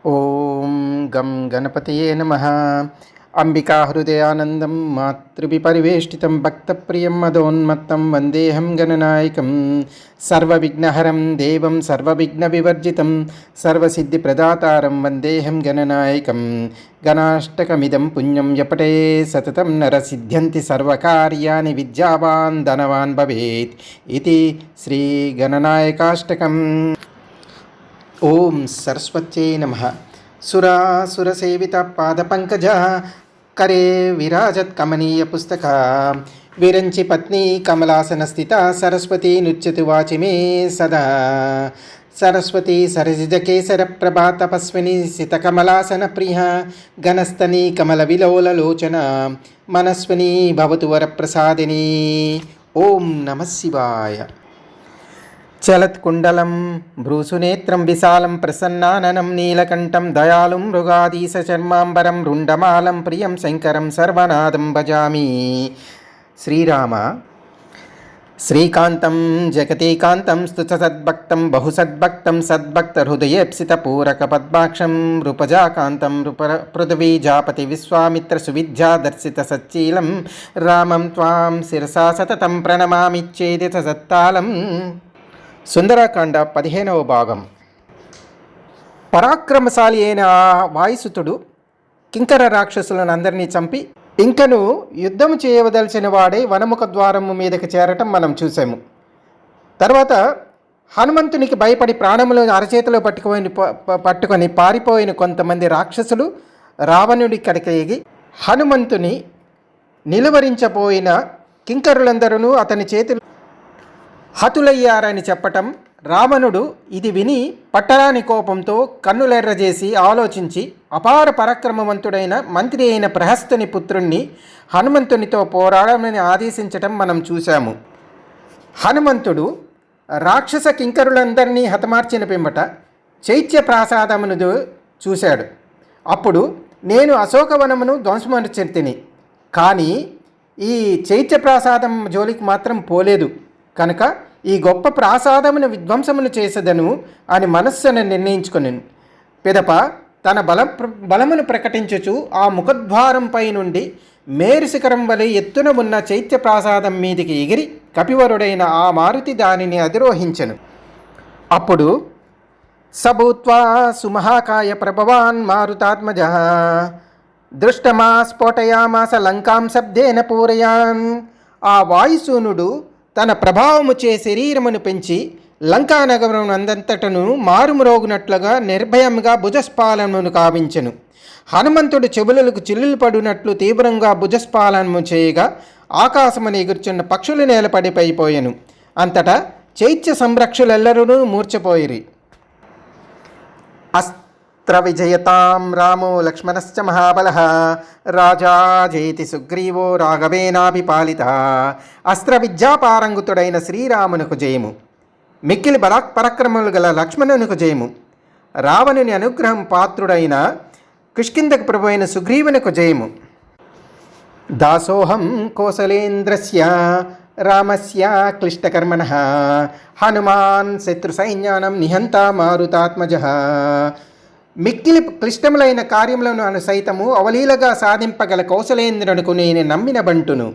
ఓం గం గణపతయే నమః. అంబికా హృదయానందం మాతృభిపరివేష్టితం భక్తప్రియం మదోన్మత్తం వందేహం గణనాయకం. సర్వవిఘ్నహరం దేవం సర్వవిఘ్నవివర్జితం సర్వసిద్ధిప్రదాతారం వందేహం గణనాయకం. గణాష్టకమిదం పుణ్యం యపటే సతతం నరసిద్ధ్యంతి సర్వకార్యాణి విద్యావాన్ ధనవాన్ భవేత్ ఇది శ్రీ గణనాయకాష్టకం. ఓం సరస్వత్యై నమః. సురాసురసేవిత పాదపంకజ కరే విరాజత్ కమనీయ పుస్తక విరంచి పత్ని కమలాసన స్థిత సరస్వతి నృత్యతి వాచి మే సదా. సరస్వతి సరసిజ కేసర ప్రభా తపస్విని సిత కమలాసన ప్రియ గణస్తని కమల విలోల లోచన మనస్విని భవతు వరప్రసాదిని. ఓం నమః శివాయ. చలత్కుండలం భ్రూసునేత్రం విశాలం ప్రసన్నాననం నీలకంఠం దయాళుం మృగాధీశర్మాంబరం రుండమాలం ప్రియం శంకరం సర్వనాదం భజామి. శ్రీరామ. శ్రీకాంతం జగతీకాంతం స్తుతసద్భక్తం బహుసద్భక్తం సద్భక్తహృదయేప్సిత పూరక పద్మాక్షం నృపజాకాంతం పృథ్వీజాపతి విశ్వామిత్ర సువిద్యాదర్శిత సచ్చీలం రామం త్వాం శిరసా సతతం ప్రణమామిచ్చేది సత్తాలం. సుందరకాండ 15వ భాగం. పరాక్రమశాలి అయిన వాయుసుతుడు కింకర రాక్షసులను అందరినీ చంపి ఇంకను యుద్ధము చేయవదలసిన వాడే వనముఖ ద్వారము మీదకి చేరటం మనం చూసాము. తర్వాత హనుమంతునికి భయపడి ప్రాణములను అరచేతిలో పట్టుకొని పారిపోయిన కొంతమంది రాక్షసులు రావణుడి కడికి హనుమంతుని నిలువరించబోయిన కింకరులందరూ అతని చేతులు హతులయ్యారని చెప్పటం, రావణుడు ఇది విని పట్టరాని కోపంతో కన్నులెర్రజేసి ఆలోచించి అపార పరాక్రమవంతుడైన మంత్రి అయిన ప్రహస్తుని పుత్రుణ్ణి హనుమంతునితో పోరాడమని ఆదేశించటం మనం చూశాము. హనుమంతుడు రాక్షస కింకరులందరినీ హతమార్చిన పిమ్మట చైత్య ప్రాసాదమును చూశాడు. అప్పుడు నేను అశోకవనమును ధ్వంసమర్చితిని, కానీ ఈ చైత్య ప్రాసాదం జోలికి మాత్రం పోలేదు కనుక ఈ గొప్ప ప్రాసాదమును విధ్వంసమును చేసేదను అని మనస్సును నిర్ణయించుకొనెను. పిదప తన బలమును ప్రకటించుచు ఆ ముఖద్వారంపై నుండి మేరు శిఖరం వలె ఎత్తున ఉన్న చైత్య ప్రాసాదం మీదికి ఎగిరి కపివరుడైన ఆ మారుతి దానిని అధిరోహించెను. అప్పుడు సభూత్వా సుమహాకాయ ప్రభవాన్ మారుతాత్మజ దృష్టమా స్ఫోటయామాస లంకాం శబ్దేన పూరయాన్. ఆ వాయుసూనుడు తన ప్రభావముచే శరీరమును పెంచి లంకానగరం అందంతటను మారుమ్రోగునట్లుగా నిర్భయంగా భుజస్పాలనమును కావించెను. హనుమంతుడు చెవులకు చిల్లులు పడినట్లు తీవ్రంగా భుజస్పాలనము చేయగా ఆకాశమును ఎగుర్చున్న పక్షులు నేలపడిపోయాను. అంతటా చైత్య సంరక్షులెల్లరూ మూర్చపోయిరి. విజయతాం రామో లక్ష్మణశ్చ మహాబలః రాజా జయతి సుగ్రీవో రాఘవేనాభిపాలిత. అస్త్ర విద్యాపారంగుతుడైన శ్రీరామునకు జయము. మిక్కిలి పరాక్రమములు గల లక్ష్మణునకు జయము. రావణుని అనుగ్రహం పాత్రుడైన కిష్కింధకు ప్రభువైన సుగ్రీవునకు జయము. దాసోహం కోసలేంద్రస్య రామస్య క్లిష్టకర్మణః హనుమాన్ శత్రు సైన్యానం నిహంత మారుతాత్మజః. మిక్కిలి క్లిష్టములైన కార్యములను సైతము అవలీలగా సాధింపగల కౌశలేంద్రునకు నేను నమ్మిన బంటును.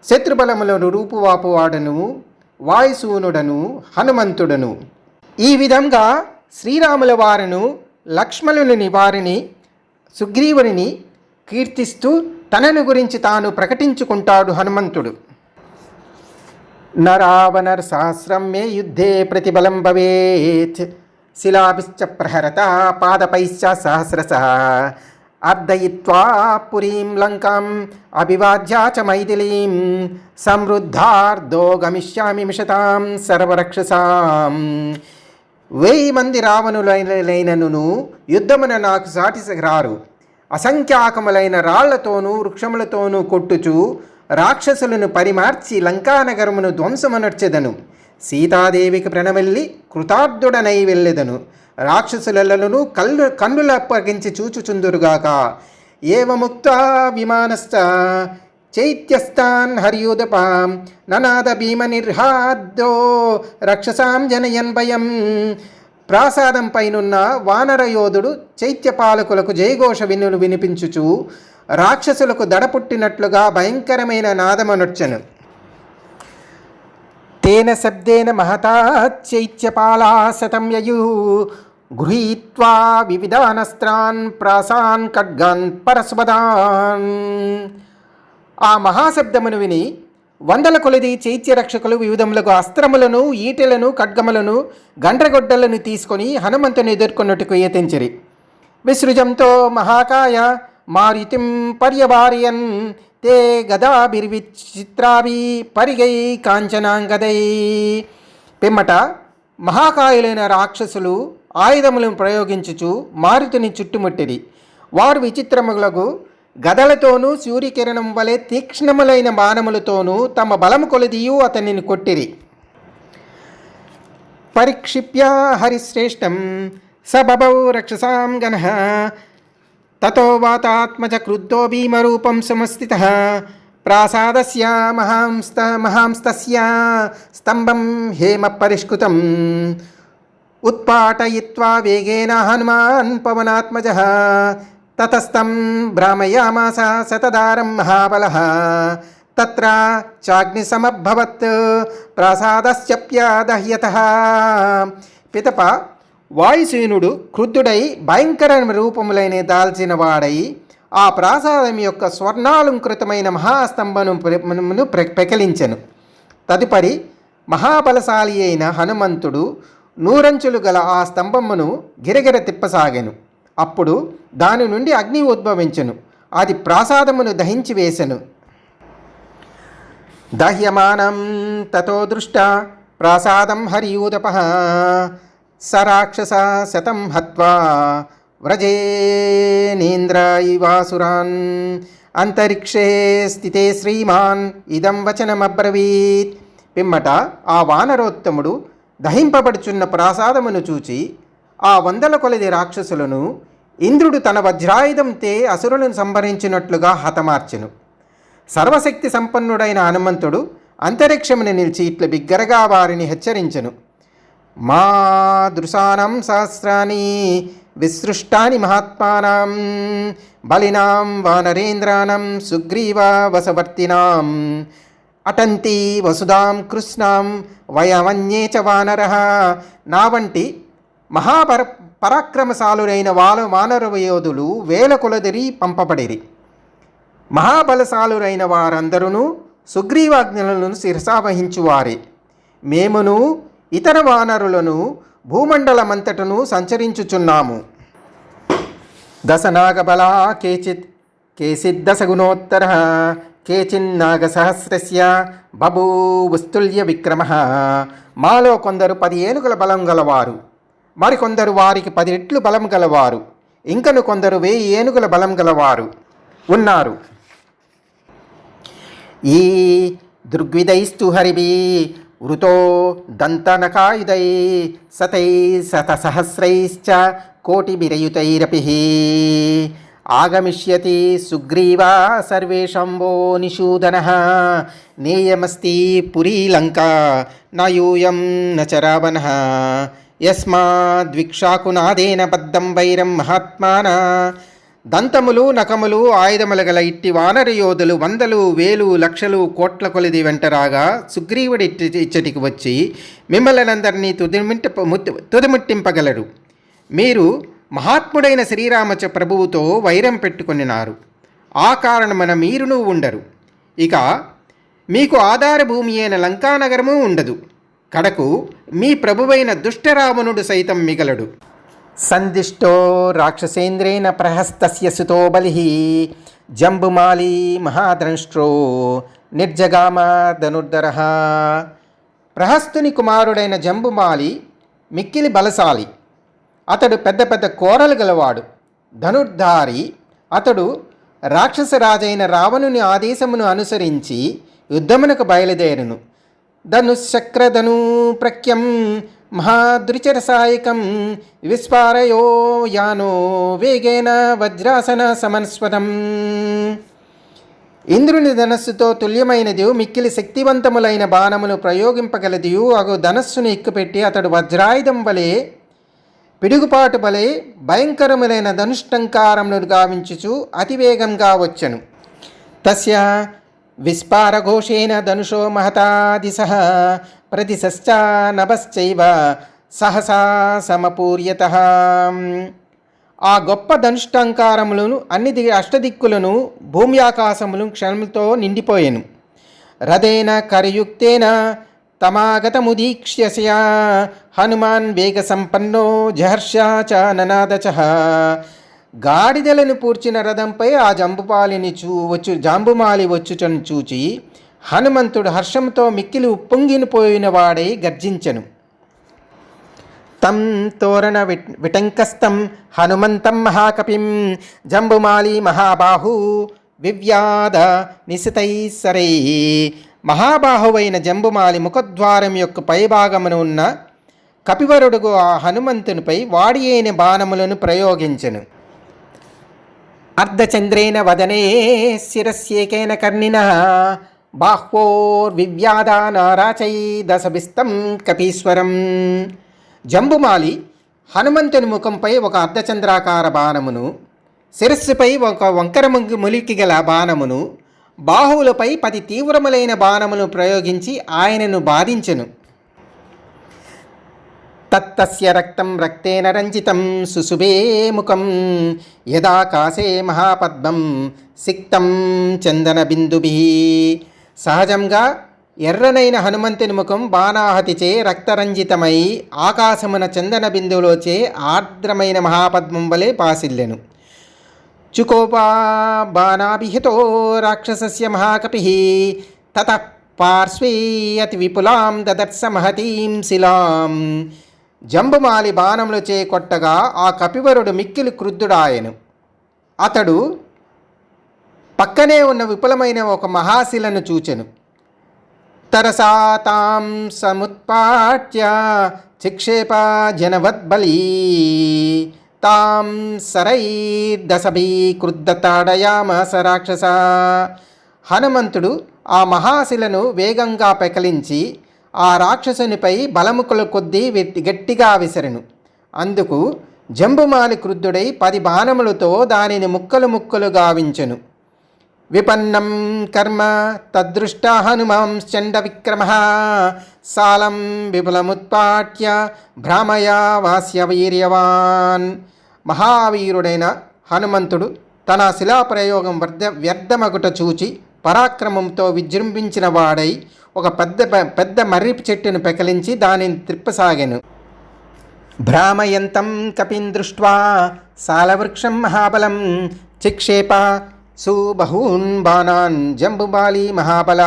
శత్రుబలములను రూపువాపువాడను వాయుసూనుడను హనుమంతుడను. ఈ విధంగా శ్రీరాముల వారును లక్ష్మణుని వారిని సుగ్రీవుని కీర్తిస్తూ తనను గురించి తాను ప్రకటించుకుంటాడు హనుమంతుడు. నరావనర్ సహస్రం మే యుద్ధే ప్రతిబలం భవేత్ శిలాభిశ్చ ప్రహరత పాదపైశ్చ సహస్రశః అర్దయిత్వా పురీం లంకాం అభివాజ్య చ మైథిలీం సమృద్ధార్దో గమిష్యామి మిషతాం సర్వరక్షసాం. 1000 మంది రావణులైనను యుద్ధమున నాకు సాటి రారు. అసంఖ్యాకములైన రాళ్లతోనూ వృక్షములతోనూ కొట్టుచు రాక్షసులను పరిమార్చి లంకానగరమును ధ్వంసమనర్చెదను. సీతాదేవికి ప్రణవెల్లి కృతార్థుడనై వెళ్ళెదను. రాక్షసులెల్లలను కన్నులప్పగించి చూచుచుందురుగాక. ఏవముక్తా విమానశ్చ చైత్యస్థాన్ హర్యూదపాం ననాద భీమ నిర్హాద్దో రక్షసాం జనయన్ భయం ప్రాసాదం పైనున్న వానర యోధుడు చైత్యపాలకులకు జయఘోష వినిపించుచు రాక్షసులకు దడపుట్టినట్లుగా భయంకరమైన నాదమనొచ్చెను. తేన శబ్దేన మహతా చైత్యపాలా శతం యయు గృహీత్వా వివిధానస్త్రాన్ ప్రాసాన్ ఖడ్గాన్ పరస్వదాన్. ఆ మహాశబ్దమును విని వందల కొలది చైత్యరక్షకులు వివిధములకు అస్త్రములను, ఈటెలను, ఖడ్గములను, గండ్రగొడ్డలను తీసుకొని హనుమంతుని ఎదుర్కొన్నట్టుకు యత్నించిరి. విసృజంతో మహాకాయ మారుతిం పర్యవారియన్ తే గదాభిర్విచిత్రాభి పరిగై కాంచనాంగదై. పిమ్మట మహాకాయులైన రాక్షసులు ఆయుధములను ప్రయోగించుచు మారుతిని చుట్టుముట్టిరి. వారు విచిత్రములకు గదలతోనూ సూర్యకిరణం వలె తీక్ష్ణములైన బాణములతోనూ తమ బలము కొలదియు అతనిని కొట్టిరి. పరిక్షిప్య హరిశ్రేష్టం సబభౌ రక్షసాం గణః తతో వాతాత్మజ క్రుద్ధో భీమరూపం సమస్థితః ప్రాసాదస్య మహాంస్తస్య స్తంభం హేమ పరిష్కృతం ఉత్పాటయిత్వా వేగేన హనుమాన్ పవనాత్మజః తతస్తం భ్రామయామాస శతధారం మహాబలః తత్ర చాగ్నిసమభవత్ ప్రాసాదస్యప్యదహ్యతః. పితప వాయుసేనుడు క్రుద్ధుడై భయంకర రూపములైన దాల్చిన వాడై ఆ ప్రాసాదం యొక్క స్వర్ణాలంకృతమైన మహాస్తంభమును పెకలించెను. తదుపరి మహాబలశాలి అయిన హనుమంతుడు నూరంచులు గల ఆ స్తంభమును గిరగిర తిప్పసాగెను. అప్పుడు దాని నుండి అగ్ని ఉద్భవించెను. అది ప్రాసాదమును దహించి వేసెను. దహ్యమానం తతో దృష్ట ప్రాసాదం హరియూదపః స రాక్షస శతం హత్వా వ్రజేనేంద్ర ఇవాసురాన్ అంతరిక్షే స్థితే శ్రీమాన్ ఇదం వచనమబ్రవీత్. పిమ్మట ఆ వానరోత్తముడు దహింపబడుచున్న ప్రాసాదమును చూచి ఆ వందల కొలది రాక్షసులను ఇంద్రుడు తన వజ్రాయుధంతే అసురులను సంహరించినట్లుగా హతమార్చెను. సర్వశక్తి సంపన్నుడైన హనుమంతుడు అంతరిక్షమును నిలిచి ఇట్ల బిగ్గరగా వారిని హెచ్చరించెను. మా దృశానం సహస్రాని విసృష్టాని మహాత్మానాం బలినాం వానరేంద్రాణం సుగ్రీవ వసవర్తినాం అటంతి వసుధాం కృష్ణాం వయమన్యే చ వానరః. నా వంటి పరాక్రమశాలురైన వానర యోధులు వేల కొలదిరి పంపబడిరి. మహాబలశాలురైన వారందరూ సుగ్రీవాజ్ఞలను శిరసావహించువారే. మేమును ఇతర వానరులను భూమండలమంతటను సంచరించుచున్నాము. దశనాగబలా కేచిద్దశగుణోత్తరః కేచిన్నాగసహస్రస్య బభూవుస్తుల్య విక్రమః. మాలో కొందరు 10 ఏనుగుల బలం గలవారు, మరికొందరు వారికి 10 రెట్లు బలం గలవారు, ఇంకను కొందరు 1000 ఏనుగుల బలం గలవారు ఉన్నారు. ఈ దృగ్విదైస్తు హరిభి వృతో దంతనకాయుధై సతై శతసహస్రైశ్చ కోటిభిరయుతైరపి ఆగమిష్యతి సుగ్రీవా సర్వేషంబో నిషూదనః నేయమస్తి పురీ లంకా నయూయం న చ రావణః యస్మాద్విక్షాకునాదేన బద్ధం వైరం మహాత్మాన. దంతములు నకములు ఆయుధములు గల ఇట్టి వానర యోధులు వందలు వేలు లక్షలు కోట్ల కొలది వెంటరాగా సుగ్రీవుడి ఇచ్చటికి వచ్చి మిమ్మల్నందరినీ తుదిముట్టింపగలరు. మీరు మహాత్ముడైన శ్రీరామచ ప్రభువుతో వైరం పెట్టుకొనినారు. ఆ కారణమున మీరును ఉండరు. ఇక మీకు ఆధారభూమి అయిన లంకానగరము ఉండదు. కడకు మీ ప్రభువైన దుష్టరావణుడు సైతం మిగలడు. సందిష్టో రాక్షసేంద్రేణ ప్రహస్తస్య సుతో బలిః జంబుమాలి మహాద్రంష్ట్రో నిర్జగామ ధనుర్ధరః. ప్రహస్తుని కుమారుడైన జంబుమాలి మిక్కిలి బలశాలి. అతడు పెద్ద పెద్ద కోరలు గలవాడు, ధనుర్ధారి. అతడు రాక్షసరాజైన రావణుని ఆదేశమును అనుసరించి యుద్ధమునకు బయలుదేరును. ధనుశక్రధను ప్రఖ్యం మహాద్రుచరసాయకం విస్పారయో యానో వేగేన వజ్రాసన సమన్స్వతం. ఇంద్రుని ధనస్సుతో తుల్యమైనదియు మిక్కిలి శక్తివంతములైన బాణములు ప్రయోగింపగలదియు అగు ధనస్సును ఎక్కుపెట్టి అతడు వజ్రాయుధం వలె పిడుగుపాటు వలె భయంకరములైన ధనుష్టంకారములను గావించుచు అతివేగంగా వచ్చెను. తస్య విస్పారఘోషేణ ధనుషో మహతా దిశః ప్రతిశశ్చ నభశ్చైవ సహసా సమపూర్యతః. ఆ గొప్ప ధనుష్టంకారములను అష్టదిక్కులను భూమి ఆకాశములు క్షణములతో నిండిపోయెను. రథేన కరయుక్తేన తమాగతముదీక్ష్య హనుమాన్ వేగ సంపన్నో జహర్ష చ ననాదచ. గాడిదలను పూడ్చిన రథంపై ఆ జాంబుమాలి వచ్చుచను చూచి హనుమంతుడు హర్షంతో మిక్కిలి ఉప్పొంగిపోయిన వాడై గర్జించెను. తం తోరణ విటంకస్తం హనుమంతం మహాకపిం జంబుమాలి మహాబాహు వివ్యాధ నిశితైస్సరై. మహాబాహువైన జంబుమాలి ముఖద్వారం యొక్క పైభాగమున ఉన్న కపివరుడుగు ఆ హనుమంతునిపై వాడి అయిన బాణములను ప్రయోగించెను. అర్ధచంద్రేణ వదనే శిరస్యేకేన కర్ణినః బాహ్వోర్వివ్యాధానారాచై దశభిస్తం కపీశ్వరం. జంబుమాలి హనుమంతుని ముఖంపై ఒక అర్ధచంద్రాకార బాణమును, శిరస్సుపై ఒక వంకర ములికి గల బాణమును, బాహువులపై 10 తీవ్రములైన బాణములు ప్రయోగించి ఆయనను బాధించెను. తత్తస్య రక్తం రక్తేన రంజితం సుశుభే ముఖం యదాకాశే మహాపద్మం సిక్తం చందన బిందుభిః. సహజంగా ఎర్రనైన హనుమంతుని ముఖం బాణాహతిచే రక్తరంజితమై ఆకాశమున చందన బిందువులోచే ఆర్ద్రమైన మహాపద్మం వలె పాసిల్లెను. చుకోపా బాణాభిహితో రాక్షసస్య మహాకపిః తతః పార్శ్వే అతి విపులాం దదర్శ మహతీం శిలాం. జంబుమాలి బాణములచే కొట్టగా ఆ కపివరుడు మిక్కిలి క్రుద్ధుడాయెను. అతడు పక్కనే ఉన్న విపులమైన ఒక మహాశిలను చూచెను. తరసా తాం సముత్పాట్య చిక్షేప జనవద్బలీ తాం సరైర్దశభి క్రుద్ధతాడయామాస రాక్షస. హనుమంతుడు ఆ మహాశిలను వేగంగా పెకలించి ఆ రాక్షసునిపై బలముకుల కొద్దీ గట్టిగా విసరెను. అందుకు జంబుమాలి క్రుద్ధుడై 10 బాణములతో దానిని ముక్కలు ముక్కలు గావించెను. విపన్నం కర్మ తదృష్ట హనుమాంశ్చండ విక్రమః సాలం విపులముత్పాట్య భ్రామయా వాస్య వీర్యవాన్. మహావీరుడైన హనుమంతుడు తన శిలాప్రయోగం వ్యర్థమగుట చూచి పరాక్రమంతో విజృంభించిన వాడై ఒక పెద్ద మర్రి చెట్టును పెకలించి దానిని త్రిప్పసాగెను. భ్రామయంతం కపిం దృష్ట్వా సాలవృక్షం మహాబలం చిక్షేప సుబహూన్ బాణాన్ జంబుమాలి మహాబల.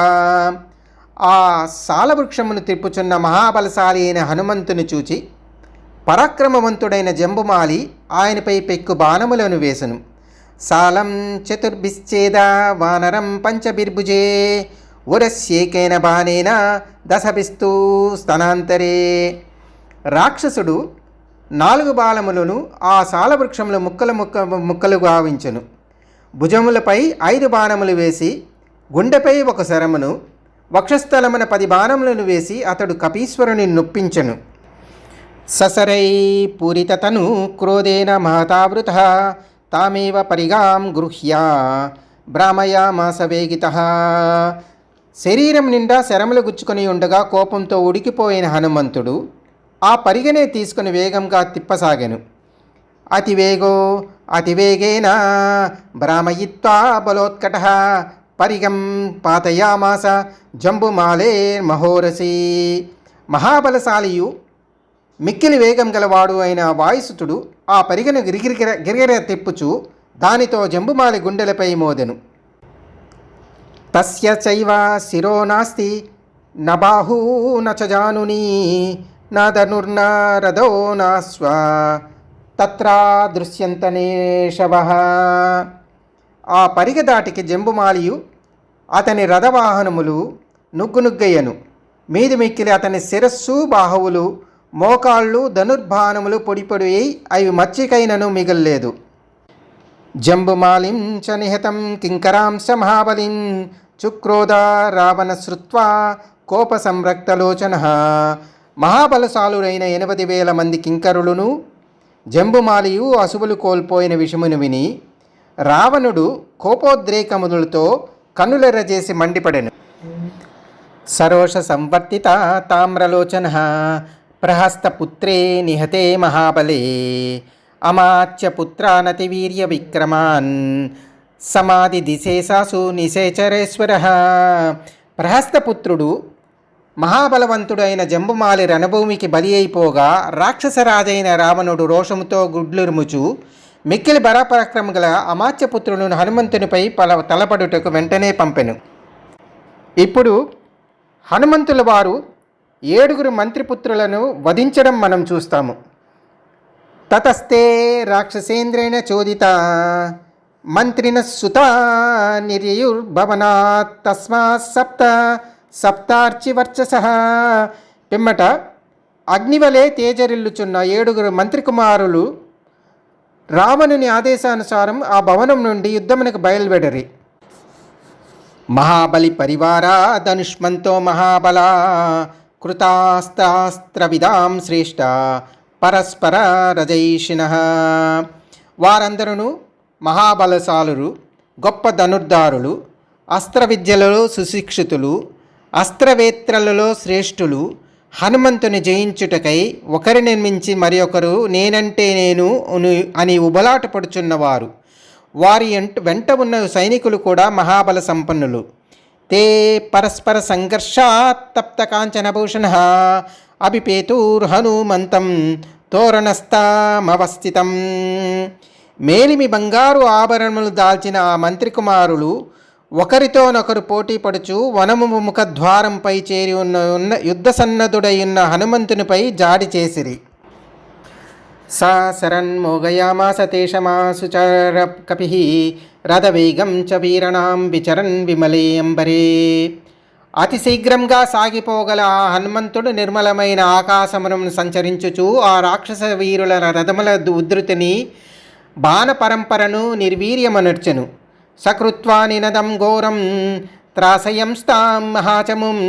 ఆ సాలవృక్షమును తిప్పుచున్న మహాబలశాలి అయిన హనుమంతుని చూచి పరాక్రమవంతుడైన జంబుమాలి ఆయనపై పెక్కు బాణములను వేసెను. సాలం చతుర్భిశ్చేద వానరం పంచబిర్భుజే ఉరస్యేకేన బాణేన దశభిస్తూ స్తనాంతరే. రాక్షసుడు 4 బాణములను ఆ సాలవృక్షములు ముక్కలు గావించెను. భుజములపై 5 బాణములు వేసి గుండెపై ఒక శరమును, వక్షస్థలమున 10 బాణములను వేసి అతడు కపీశ్వరుని నొప్పించెను. ససరై పూరితతను క్రోధేన మహతావృతః తామేవ పరిగాం గృహ్య భ్రామయామాస వేగితః. శరీరం నిండా శరములు గుచ్చుకొని ఉండగా కోపంతో ఉడికిపోయిన హనుమంతుడు ఆ పరిగనే తీసుకుని వేగంగా తిప్పసాగెను. అతివేగేన భ్రామయిత్వా బలోత్కటః పరిగం పాతయామాస జంబుమాలే మహోరసి. మహాబలశాలియు మిక్కిలి వేగం గలవాడు అయిన వాయుసుతుడు ఆ పరిగను గిరిగిర తిప్పుచు దానితో జంబుమాలి గుండెలపై మోదెను. తస్య చైవ శిరో నాస్తి న బాహూ న చ జానుని న ధనుర్న రథో నాశ్వ తత్రా దృశ్యంతనేషవః. ఆ పరిగ దాటికి జంబుమాలియు అతని రథవాహనములు నుగ్గునుగ్గయ్యను. మీది మిక్కిలి అతని శిరస్సు, బాహువులు, మోకాళ్ళు, ధనుర్బాణములు పొడిపొడి అయి అవి మచ్చికైనను మిగల్లేదు. జంబుమాలిం చ నిహతం కింకరాంశ మహాబలిం చుక్రోధ రావణ శ్రుత్వా కోప సంరక్తలోచన. మహాబలశాలురైన 80,000 మంది కింకరులను జంబుమాలియు అసువులు కోల్పోయిన విషమును విని రావణుడు కోపోద్రేకములతో కన్నులెర్రజేసి మండిపడెను. సరోష సంవర్తిత తామ్రలోచన ప్రహస్తపుత్రే నిహతే మహాబలే అమాత్య పుత్రానతి వీర్య విక్రమాన్ సమాధి దిశేషాసు నిశేచరేశ్వర. ప్రహస్తపుత్రుడు మహాబలవంతుడైన జంబుమాలి రణభూమికి బలి అయిపోగా రాక్షసరాజైన రావణుడు రోషముతో గుడ్లురుముచు మిక్కిలి బరాపరాక్రమ గల అమాత్యపుత్రులను హనుమంతునిపై తలపడుటకు వెంటనే పంపెను. ఇప్పుడు హనుమంతుల వారు 7 మంత్రిపుత్రులను వధించడం మనం చూస్తాము. తతస్తే రాక్షసేంద్రేణ చోదిత మంత్రిన సుత నిర్యుర్భవనాత్ తస్మాత్ సప్తార్చివర్చస. పిమ్మట అగ్నివలే తేజరిల్లుచున్న 7 మంత్రికుమారులు రావణుని ఆదేశానుసారం ఆ భవనం నుండి యుద్ధమునకు బయలువెడరి. మహాబలి పరివారా ధనుష్మంతో మహాబల కృతాస్త్రాస్త్రవిదాం శ్రేష్ఠ పరస్పర రజైషిణ. వారందరూ మహాబలశాలురు, గొప్ప ధనుర్ధారులు, అస్త్ర విద్యలలో సుశిక్షితులు, అస్త్రవేత్రలలో శ్రేష్ఠులు. హనుమంతుని జయించుటకై ఒకరిని మించి మరి ఒకరు నేనంటే నేను అని ఉబలాట పడుచున్నవారు. వారి వెంట ఉన్న సైనికులు కూడా మహాబల సంపన్నులు. తే పరస్పర సంఘర్షాత్ తప్త కాంచనభూషణ అభిపేతుర్హనుమంతం తోరణస్థమవస్థితం. మేలిమి బంగారు ఆభరణములు దాల్చిన ఆ మంత్రికుమారులు ఒకరితోనొకరు పోటీ పడుచు వనము ముఖద్వారంపై చేరి ఉన్న యుద్ధ సన్నద్ధుడై ఉన్న హనుమంతునిపై జాడి చేసిరి. సా శరన్మోగయామాస తేషమాసు చర కపిః రథవేగం చ వీరణాం విచరన్ విమలే అంబరే. అతి శీఘ్రంగా సాగిపోగల ఆ హనుమంతుడు నిర్మలమైన ఆకాశమును సంచరించుచు ఆ రాక్షస వీరుల రథముల ఉద్ధృతిని బాణ పరంపరను నిర్వీర్యమనర్చెను. సకృత్వా నినదం ఘోరం త్రాసయంస్తాం మహాచముం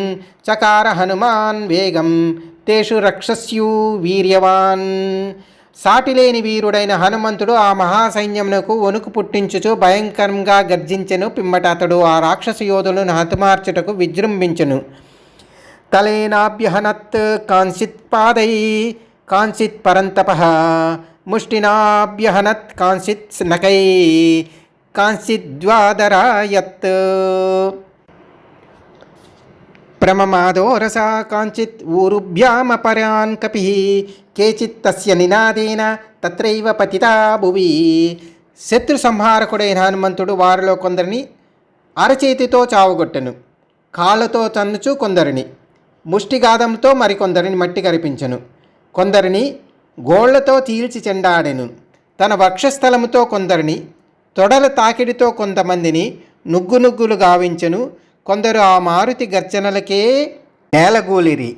చకార హనుమాన్ వేగం తేషు రక్షస్యు వీర్యవాన్. సాటిలేని వీరుడైన హనుమంతుడు ఆ మహాసైన్యమునకు వణుకు పుట్టించుచు భయంకరంగా గర్జించెను. పిమ్మట అతడు ఆ రాక్షస యోధులను హతమార్చుటకు విజృంభించెను. తలేనాభ్యహనత్ కాంచిత్ పాదై కాంచిత్ పరంతపః ముష్టినాభ్యహనత్ కాంచిత్ నకై కాంచిద్వాదరాయత్. ప్రమమాదోరసా కాంచిత్ ఊరుభ్యామపరాన్ కపిః కేచిత్ తస్య నినాదేన తత్రైవ పతితా భువి. శత్రు సంహారకుడైన హనుమంతుడు వారిలో కొందరిని అరచేతితో చావుగొట్టెను, కాళ్ళతో తన్నుచు కొందరిని, ముష్టిగాదంతో మరికొందరిని మట్టి కరిపించెను, కొందరిని గోళ్లతో చీల్చి చెండాడెను, తన వక్షస్థలముతో కొందరిని, తొడల తాకిడితో కొంతమందిని నుగ్గులు గావించెను. కొందరు ఆ మారుతి గర్జనలకే నేలగూలిరి.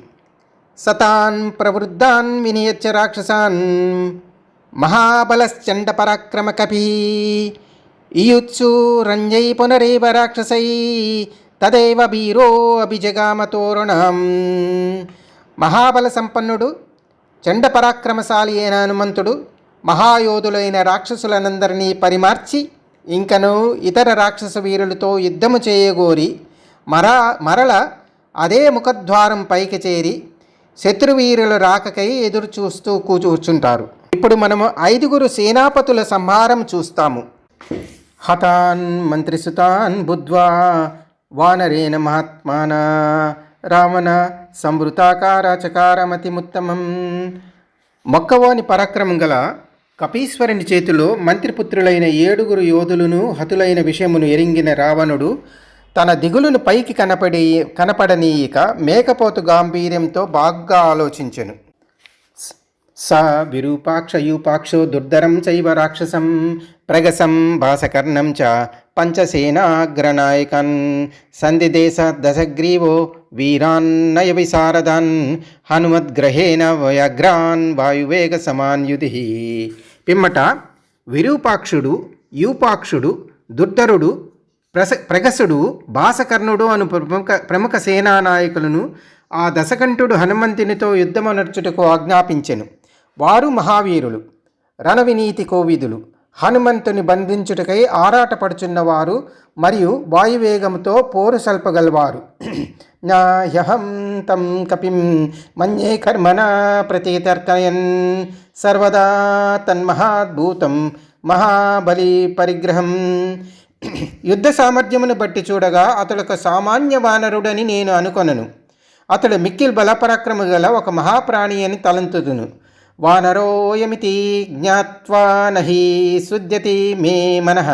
సతాన్ ప్రవృద్ధాన్ వినియచ్చ రాక్షసాన్ మహాబలశ్చండ పరాక్రమ కపిః ఇయుత్సు రంజై పునరేవ రాక్షసై తదేవ వీరో అభిజగామ తోరణం. మహాబల సంపన్నుడు చండ పరాక్రమశాలి అయిన హనుమంతుడు మహాయోధులైన రాక్షసులనందరినీ పరిమార్చి ఇంకను ఇతర రాక్షస వీరులతో యుద్ధము చేయగోరి మరల అదే ముఖద్వారం పైకి చేరి శత్రువీరుల రాకకై ఎదురు చూస్తూ కూర్చుంటారు. ఇప్పుడు మనము 5 సేనాపతుల సంహారం చూస్తాము. హతాన్ మంత్రిసుతాన్ బుద్ధ్వా వానరేణ మహాత్మాన రావణ సంవృతాకార చకారమతిముత్తమం. మొక్కవోని పరాక్రమం గల కపీశ్వరుని చేతిలో మంత్రిపుత్రులైన 7 యోధులను హతులైన విషయమును ఎరింగిన రావణుడు తన దిగులును పైకి కనపడనీయక మేకపోతు గాంభీర్యంతో బాగా ఆలోచించెను. స విరూపాక్షయూపాక్షో దుర్ధరం చైవ రాక్షసం ప్రగసం భాసకర్ణం చ పంచసేనాగ్రనాయకన్ సంధిదేశ దశగ్రీవో వీరాన్నయ విశారదాన్ హనుమద్గ్రహేణ వయగ్రాన్ వాయువేగ సమాన్యుధి. పిమ్మట విరూపాక్షుడు, యూపాక్షుడు, దుర్ధరుడు, ప్రగసుడు, భాసకర్ణుడు అను ప్రముఖ సేనానాయకులను ఆ దశకంఠుడు హనుమంతునితో యుద్ధమనర్చుటకు ఆజ్ఞాపించెను. వారు మహావీరులు. రణవినీతి కోవిదులు హనుమంతుని బంధించుటకై ఆరాటపడుచున్నవారు మరియు వాయువేగంతో పోరు సల్పగలవారు. నాహ్యహం తం కపిం మన్యే కర్మణ ప్రతితర్కయన్ సర్వదా తన్మహాద్భూతం మహాబలి పరిగ్రహం. యుద్ధ సామర్థ్యమును బట్టి చూడగా అతడొక సామాన్య వానరుడని నేను అనుకొనను. అతడు మిక్కిల్ బలపరాక్రమ గల ఒక మహాప్రాణి అని తలంతుదును. వానరోయమితి జ్ఞాత్వా నహి శుద్ధ్యతి మే మనః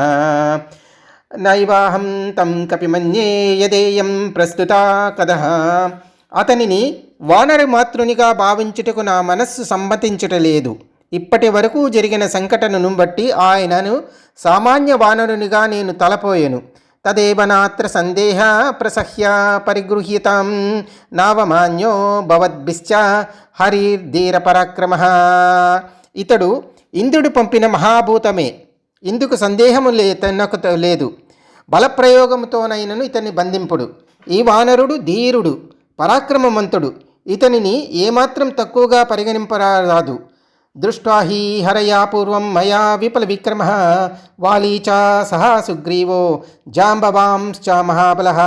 నైవాహం తం కపిమన్యే యదేయం ప్రస్తుత కదః. అతనిని వానర మాతృనిగా భావించుటకు నా మనస్సు సమ్మతించుటలేదు. ఇప్పటి వరకు జరిగిన సంఘటనను బట్టి ఆయనను సామాన్య వానరునిగా నేను తలపోయెను. తదేవ నాత్ర సందేహ ప్రసహ్య పరిగృహ్యతాం నావమాన్యో భవద్భిశ్చ హరిర్ధీర పరాక్రమః. ఇతడు ఇంద్రుడు పంపిన మహాభూతమే, ఇందుకు సందేహము తనకు లేదు. బలప్రయోగంతోనైనను ఇతన్ని బంధింపుడు. ఈ వానరుడు ధీరుడు, పరాక్రమవంతుడు, ఇతనిని ఏమాత్రం తక్కువగా పరిగణింపరాదు. దృష్ట్వా హి హరయా పూర్వం మయా విఫల విక్రమః వాలీ చ సహ సుగ్రీవో జాంబవాంశ్చ మహాబలః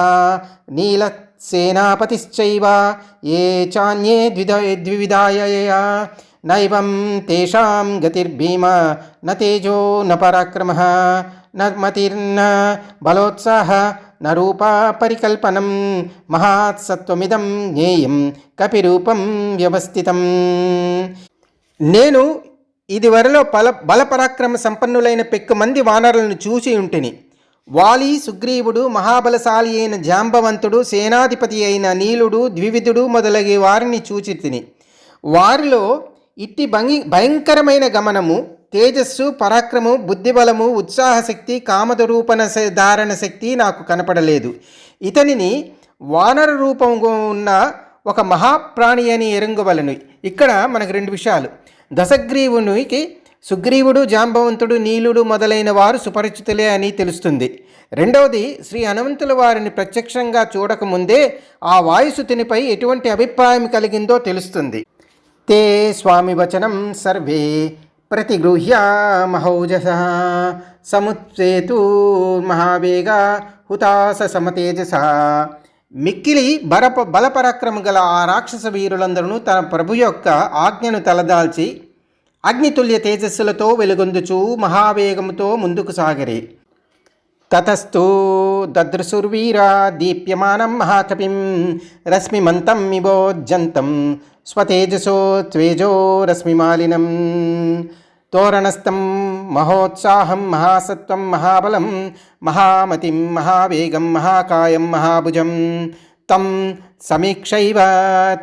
నీలసేనాపతిశ్చైవ ఏ చాన్యే ద్వివిధాయ నైవం తేషాం గతిర్భీమ న తేజో న పరాక్రమః న మతిర్న బలోత్సాహ న రూప పరికల్పనం మహాత్సత్వమిదం జ్ఞేయం కపిరూపం వ్యవస్థితం. నేను ఇదివరలో బలపరాక్రమ సంపన్నులైన పెక్కుమంది వానరులను చూసి ఉంటిని. వాలి, సుగ్రీవుడు, మహాబలశాలి అయిన జాంబవంతుడు, సేనాధిపతి అయిన నీలుడు, ద్వివిధుడు మొదలగు వారిని చూచి తిని. వారిలో ఇట్టి భయంకరమైన గమనము, తేజస్సు, పరాక్రమము, బుద్ధిబలము, ఉత్సాహశక్తి, కామధరూపణ ధారణ శక్తి నాకు కనపడలేదు. ఇతనిని వానర రూపంగా ఉన్న ఒక మహాప్రాణి అని ఎరుంగవలను. ఇక్కడ మనకు రెండు విషయాలు. దశగ్రీవునికి సుగ్రీవుడు, జాంబవంతుడు, నీలుడు మొదలైన వారు సుపరిచితులే అని తెలుస్తుంది. రెండవది, శ్రీ హనుమంతుల వారిని ప్రత్యక్షంగా చూడకముందే ఆ వాయుసుతునిపై ఎటువంటి అభిప్రాయం కలిగిందో తెలుస్తుంది. తే స్వామి వచనం సర్వే ప్రతిగృహ్య మహౌజస సముత్సేతు మహావేగ హుతాస సమతేజస. మిక్కిలి బలపరాక్రమ గల ఆ రాక్షస వీరులందరూ తన ప్రభు యొక్క ఆజ్ఞను తలదాల్చి అగ్నితుల్య తేజస్సులతో వెలుగొందుచూ మహావేగముతో ముందుకు సాగరి. తతస్థు దదృశుర్వీరా దీప్యమానం మహాకపిం రశ్మిమంతం ఇవోజ్జంతం స్వతేజసో త్వేజో రశ్మిమాలినం. తోరణస్థం మహోత్సాహం మహాసత్వం మహాబలం మహామతిం మహావేగం మహాకాయం మహాభుజం తం సమీక్షైవ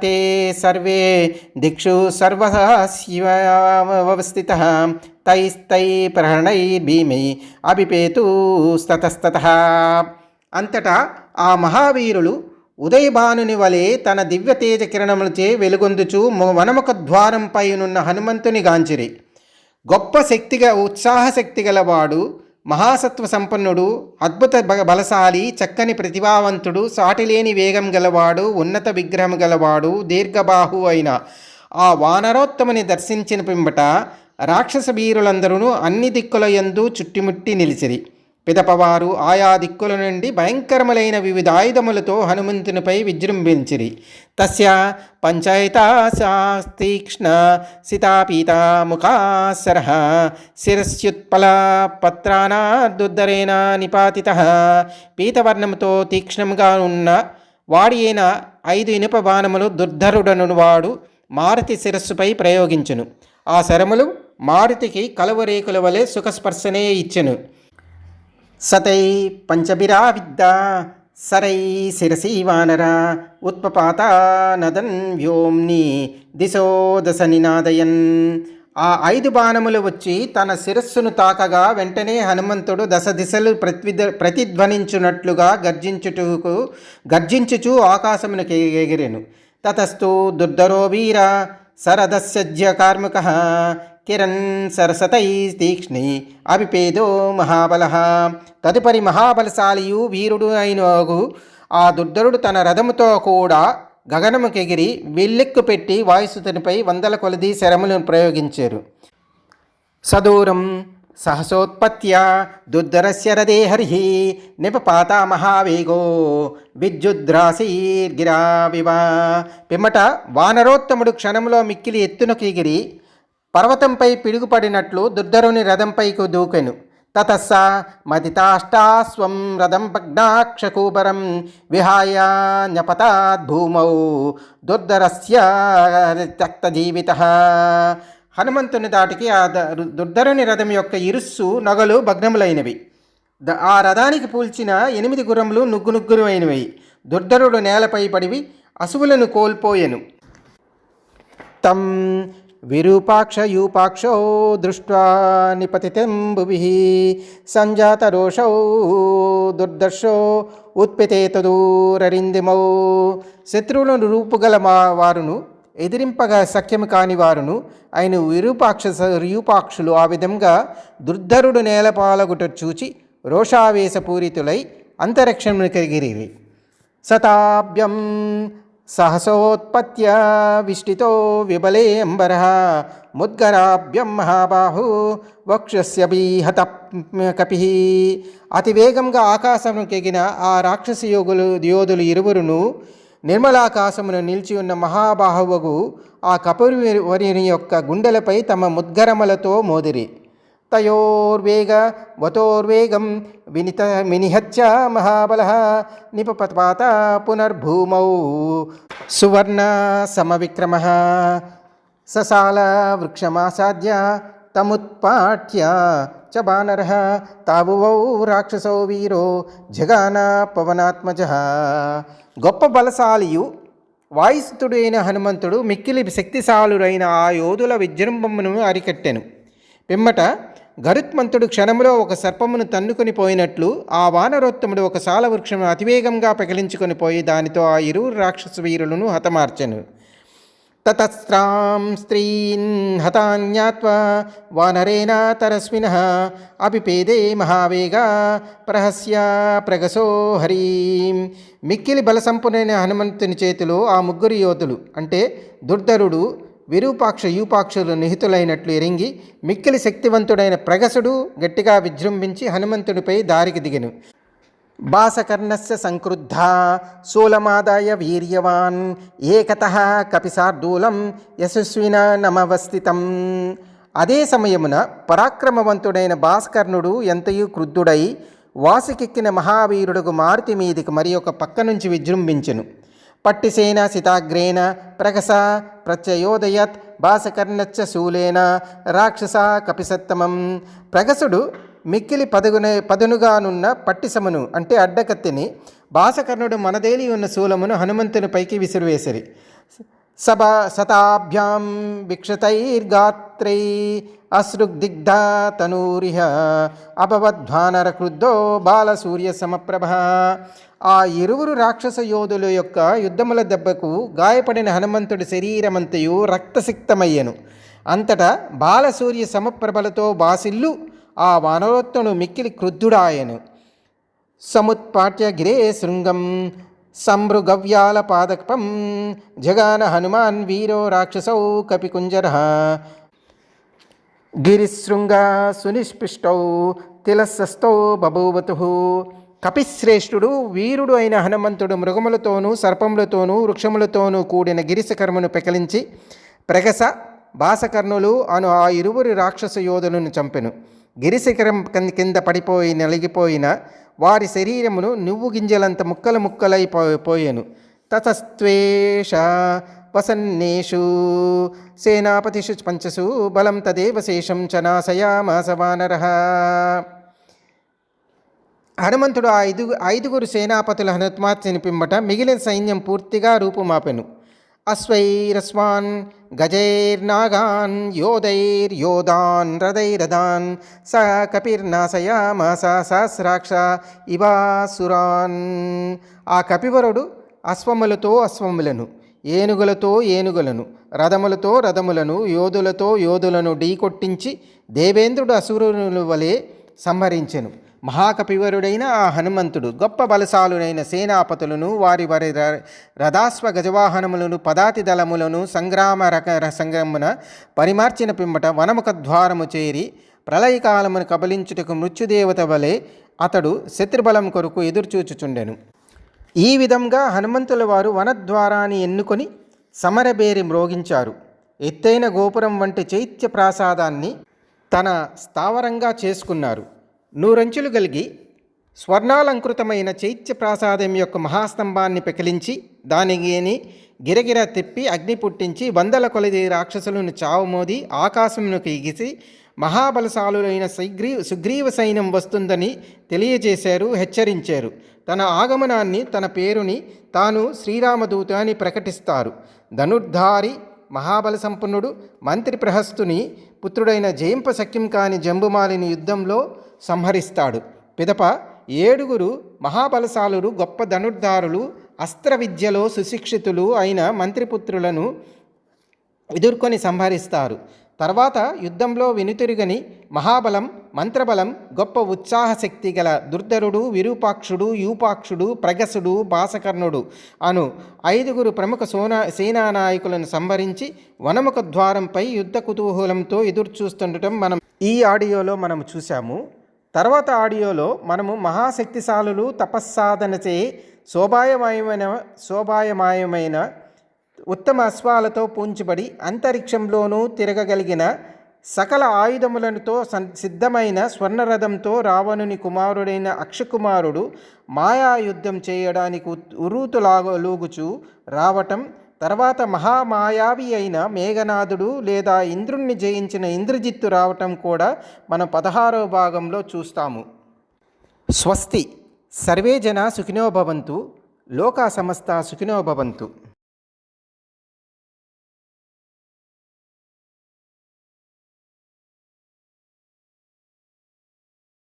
తే సర్వే దిక్షు సర్వశివస్థితః తైస్తై ప్రహణైర్భీమై అభిపేతుస్తతస్తతః. అంతటా ఆ మహావీరులు ఉదయభానుని వలె తన దివ్య తేజ కిరణములచే వెలుగొందుచు వనముఖ ద్వారంపైనున్న హనుమంతుని గాంచిరి. గొప్ప ఉత్సాహశక్తి గలవాడు, మహాసత్వ సంపన్నుడు, అద్భుత బలశాలి, చక్కని ప్రతిభావంతుడు, సాటిలేని వేగం గలవాడు, ఉన్నత విగ్రహం గలవాడు, దీర్ఘబాహు అయిన ఆ వానరోత్తముని దర్శించిన పిమ్మట రాక్షస వీరులందరూ అన్ని దిక్కుల యందు చుట్టుముట్టి నిలిచిరి. పిదపవారు ఆయా దిక్కుల నుండి భయంకరములైన వివిధ ఆయుధములతో హనుమంతునిపై విజృంభించిరి. తస్య పంచాయతాశాస్తీక్ష్ణ సితాపీత ముఖాసరః శిరస్యుత్పల పత్రానాదుద్దరేణ నిపాతితః. పీతవర్ణముతో తీక్ష్ణంగా ఉన్న వాడి అయిన 5 ఇనుప బాణములు దుర్ధరుడను వాడు మారుతి శిరస్సుపై ప్రయోగించును. ఆ శరములు మారుతికి కలువరేకుల వలె సుఖస్పర్శనే ఇచ్చెను. సతై పంచభిరావిద్ద సరై శిరసి వానర ఉత్పపాత నదన్ వ్యోమ్ని దిశో దశ నినాదయన్. ఆ 5 బాణములు వచ్చి తన శిరస్సును తాకగా వెంటనే హనుమంతుడు దశ దిశలు ప్రతిధ్వనించున్నట్లుగా గర్జించుచు ఆకాశమునకు ఎగిరెను. తతస్థు దుర్ధరో వీర సరదస్య కార్ముకః కిరణ్ సరసతై తీక్ష్ణి అభిపేదో మహాబలః. తదుపరి మహాబలశాలియు వీరుడు అయిన ఆ దుర్ధరుడు తన రథముతో కూడా గగనముకెగిరి విల్లెక్కు పెట్టి వాయుసుతునిపై 100 కొలది శరములను ప్రయోగించారు. సదూరం సహసోత్పత్త్యా దుర్ధరస్య రదే హరిః నిపపాత మహావేగో విద్యుద్రాసీర్గిరావివ. పిమ్మట వానరోత్తముడు క్షణంలో మిక్కిలి ఎత్తునకెగిరి పర్వతంపై పిడుగుపడినట్లు దుర్ధరుని రథంపైకి దూకెను. తతస్స మదితాష్టాస్వం రథం భగ్నాక్షకూబరం విహాయ న్యపతాద్భూమౌ దుర్ధరస్య త్యక్తజీవితః. హనుమంతుని దాటికి ఆ దుర్ధరుని రథం యొక్క ఇరుస్సు నగలు భగ్నములైనవి. ఆ రథానికి పూల్చిన 8 గుర్రములు నుగ్గురు అయినవి. దుర్ధరుడు నేలపై పడివి అసువులను కోల్పోయెను. తం విరూపాక్షయూపాక్షో దృష్ట్వా నిపతితం భువిః సంజాతరోషౌ దుర్దర్శో ఉత్పితే తదూరరిందిమౌ. శత్రువులను రూపుగల వారును ఎదిరింపగా సఖ్యము కాని వారును ఆయన విరూపాక్షులు ఆ విధంగా దుర్ధరుడు నేలపాలగుట చూచి రోషావేశపూరితులై అంతరిక్షమును కలిగిరి. శతాభ్యం సహసోత్పత్య విష్టితో విబలే అంబరః ముద్గరాభ్యం మహాబాహు వక్షస్య బీహత కపిః. అతివేగంగా ఆకాశముకెగిన ఆ రాక్షస యోధులు ఇరువురును నిర్మలాకాశమును నిలిచి ఉన్న మహాబాహువగు ఆ కపురువరిని యొక్క గుండెలపై తమ ముద్గరములతో మోదిరి. తయోర్వేగం వినిహత్య మహాబలః నిపపాత పునర్భూమౌ సువర్ణ సమవిక్రమః ససాల వృక్షమాసాద్య తముత్పాట్య చ బానరః తావువౌ రాక్షసౌ వీరో జగాన పవనాత్మజః. గొప్ప బలశాలియు వాయుసుతుడైన హనుమంతుడు మిక్కిలి శక్తిశాలురైన ఆ యోధుల విజృంభమును అరికట్టెను. పిమ్మట గరుత్మంతుడు క్షణములో ఒక సర్పమును తన్నుకొని పోయినట్లు ఆ వానరోత్తముడు ఒక సాల వృక్షమును అతివేగంగా పెకిలించుకొని పోయి దానితో ఆ ఇరువురు రాక్షస వీరులను హతమార్చెను. తతస్త్రాం స్త్రీన్ హతాన్యాత్వా వానరేణ తరస్వినః అపిపేదే మహావేగా ప్రహస్య ప్రగసో హరీం. మిక్కిలి బలసంపన్నుడైన హనుమంతుని చేతిలో ఆ ముగ్గురు యోధులు అంటే దుర్ధరుడు విరూపాక్షులు నిహితులైనట్లు ఎరింగి మిక్కిలి శక్తివంతుడైన ప్రగసుడు గట్టిగా విజృంభించి హనుమంతుడిపై దారికి దిగెను. బాసకర్ణస్య సంక్రుద్ధ శూలమాదాయ వీర్యవాన్ ఏకతః కపిశార్దూలం యశస్విన నమవస్థితం. అదే సమయమున పరాక్రమవంతుడైన భాస్కర్ణుడు ఎంతయు క్రుద్ధుడై వాసుకెక్కిన మహావీరుడుకు మారుతి మీదికి మరి ఒక పక్క నుంచి విజృంభించెను. పట్టిసేన సితాగ్రేణ ప్రగస ప్రత్యయోదయత్ భాసకర్ణచ్చ శూలేన రాక్షస కపిసత్తమం. ప్రగసుడు మిక్కిలి పదునుగానున్న పట్టిసమును అంటే అడ్డకత్తిని భాసకర్ణుడు మనదేలి ఉన్న శూలమును హనుమంతుని పైకి విసిరివేసిరి. శతాభ్యాం విక్షతైర్గాత్రై అశ్రుగ్దిగ్ధ తనూరిహ అభవద్వానర క్రుద్ధో బాలసూర్య సమప్రభ. ఆ ఇరువురు రాక్షస యోధుల యొక్క యుద్ధముల దెబ్బకు గాయపడిన హనుమంతుడి శరీరమంతయు రక్తసిక్తమయ్యను. అంతటా బాలసూర్య సమప్రభలతో బాసిల్లు ఆ వానరోత్తముడు మిక్కిలి క్రుద్ధుడాయను. సముత్పాట్య గిరే శృంగం సంభృగవ్యాల పాదకపం జగాన హనుమాన్ వీరో రాక్షసౌ కపికుంజరః. గిరిశృంగ సునిష్పిష్టౌ తిలస్సస్థౌ బభూవతుః. కపిశ్రేష్ఠుడు వీరుడు అయిన హనుమంతుడు మృగములతోనూ సర్పములతోనూ వృక్షములతోనూ కూడిన గిరిశిఖరమును పెకలించి ప్రగస భాసకర్ణులు అను ఆ ఇరువురు రాక్షస యోధులను చంపెను. గిరిశిఖరం కింద పడిపోయి నలిగిపోయిన వారి శరీరమును నువ్వు గింజలంత ముక్కలైపోయెను. తతస్త్వేష వసన్నేషు సేనాపతిషు పంచసు బలం తదేవ శేషం చ నాశయామాస వానరః. హనుమంతుడు ఆ ఐదుగురు సేనాపతుల హనుమార్చిని పిమ్మట మిగిలిన సైన్యం పూర్తిగా రూపుమాపెను. అశ్వైరస్వాన్ గజైర్నాగాన్ యోధైర్యోధాన్ రథైరథాన్ స కపిర్నాశయామాస సహస్రాక్ష ఇవాసురాన్. ఆ కపివరుడు అశ్వములతో అశ్వములను, ఏనుగులతో ఏనుగులను, రథములతో రథములను, యోధులతో యోధులను ఢీకొట్టించి దేవేంద్రుడు అసురుల వలె సంహరించెను. మహాకపివరుడైన ఆ హనుమంతుడు గొప్ప బలశాలునైన సేనాపతులను వారి వారి రథాశ్వ గజవాహనములను పదాతి దళములను సంగ్రామున పరిమార్చిన పిమ్మట వనముఖ ద్వారము చేరి ప్రళయకాలమును కబలించుటకు మృత్యుదేవత వలె అతడు శత్రుబలం కొరకు ఎదురుచూచుచుండెను. ఈ విధంగా హనుమంతుల వారు వనద్వారాన్ని ఎన్నుకొని సమరబేరి మ్రోగించారు. ఎత్తైన గోపురం వంటి చైత్య ప్రాసాదాన్ని తన స్థావరంగా చేసుకున్నారు. నూరంచులు కలిగి స్వర్ణాలంకృతమైన చైత్య ప్రాసాదం యొక్క మహాస్తంభాన్ని పెకిలించి దానిని గిరగిర తిప్పి అగ్ని పుట్టించి వందల కొలది రాక్షసులను చావుమోది ఆకాశమునకు ఎగిసి మహాబలశాలులైన సుగ్రీవ సైన్యం వస్తుందని తెలియజేశారు, హెచ్చరించారు. తన ఆగమనాన్ని, తన పేరుని తాను శ్రీరామదూత అని ప్రకటిస్తారు. ధనుర్ధారి మహాబల సంపన్నుడు మంత్రి ప్రహస్తుని పుత్రుడైన జయింప శక్యం కాని జంబుమాలిని యుద్ధంలో సంహరిస్తాడు. పిదప 7 మహాబలశాలురు గొప్ప ధనుర్ధారులు అస్త్ర విద్యలో సుశిక్షితులు అయిన మంత్రిపుత్రులను ఎదుర్కొని సంహరిస్తారు. తర్వాత యుద్ధంలో వెనుతిరుగని మహాబలం, మంత్రబలం, గొప్ప ఉత్సాహశక్తి గల దుర్ధరుడు, విరూపాక్షుడు, యూపాక్షుడు, ప్రగసుడు, భాసకర్ణుడు అను 5 ప్రముఖ సేనానాయకులను సంహరించి వనముఖ ద్వారంపై యుద్ధ కుతూహలంతో ఎదురుచూస్తుండటం మనం ఈ ఆడియోలో మనం చూసాము. తర్వాత ఆడియోలో మనము మహాశక్తిశాలులు తపస్సాధనచే శోభాయమాయమైన ఉత్తమ అశ్వాలతో పూంచబడి అంతరిక్షంలోనూ తిరగగలిగిన సకల ఆయుధములతో సిద్ధమైన స్వర్ణరథంతో రావణుని కుమారుడైన అక్షకుమారుడు మాయాయుద్ధం చేయడానికి ఉరూతులాగలూగుచూ రావటం, తర్వాత మహామాయావి అయిన మేఘనాథుడు లేదా ఇంద్రుణ్ణి జయించిన ఇంద్రజిత్తు రావటం కూడా మనం 16వ భాగంలో చూస్తాము. స్వస్తి. సర్వే జనా సుఖినో భవంతు. లోకా సమస్త సుఖినో భవంతు.